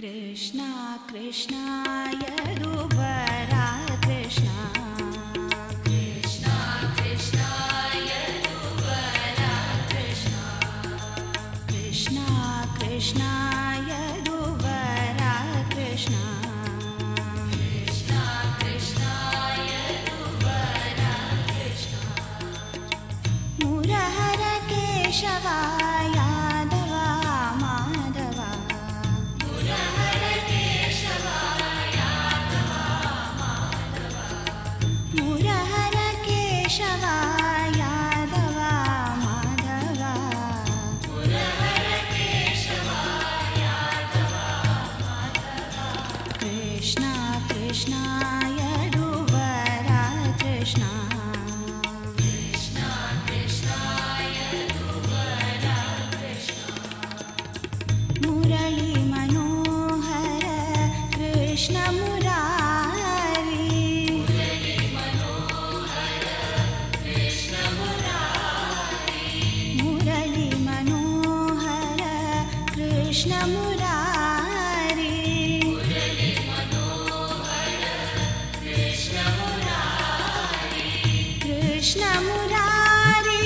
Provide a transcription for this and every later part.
Krishna Krishna ಯದುವರ Krishna Krishna Krishna ಯದುವರ Krishna Krishna Krishna ಯದುವರ Krishna Krishna Krishna ಯದುವರ Krishna Murahara Keshava Yadava Madhava Murahara Keshava Yadava Madhava Murahara Keshava Yadava Madhava Murahara Keshava Yadava Madhava Krishna Krishna ಯದುವರ Krishna Krishna Krishna ಯದುವರ Krishna Murali Manohar Krishna Murari Murali Manohar Krishna Murari Murali Manohar Krishna Murari Murali Manohar Krishna Murari Krishna Murari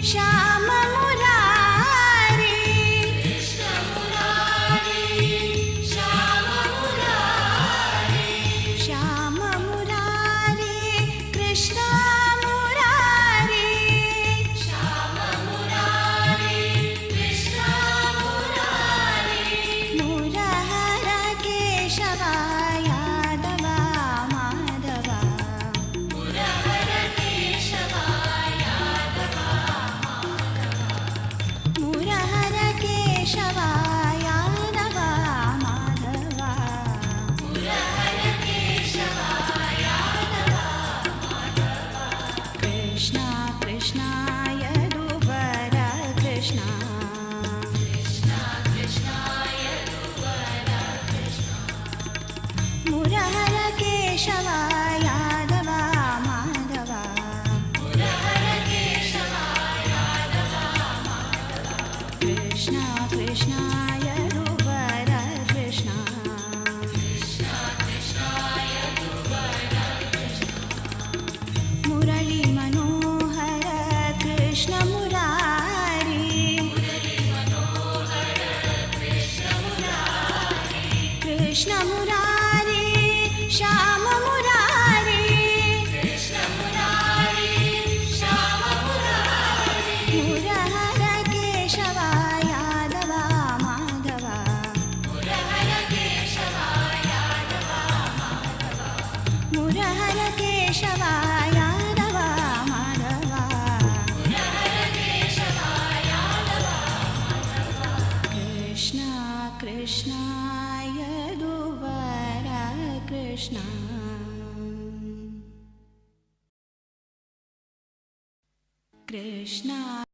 Shyama Murari Krishna Murari Shyama Murari Shyama Murari Krishna Murari Shyama Murari Krishna Murari Murahara Keshava Yadava Madhava Murahara Keshava Yadava Madhava Murahara Keshava Yadava Madhava Murahara Keshava Yadava Madhava Krishna Krishna ಯದುವರ Krishna Krishna Krishna ಯದುವರ Krishna Murahara Keshava Yadava Madhava Murahara Keshava Yadava Madhava Krishna Krishna ಯದುವರ Krishna Krishna Krishna ಯದುವರ Krishna Murali Manohar Krishna Murari Murali Manohar Krishna Murari Krishna Murari Shyama Murari Krishna Murari Shyama Murari Murahara Keshava Yadava Madhava Murahara Keshava Yadava Madhava Murahara Keshava Yadava Madhava Murahara Keshava Yadava Madhava Krishna Krishna ಯದುವರ Krishna Krishna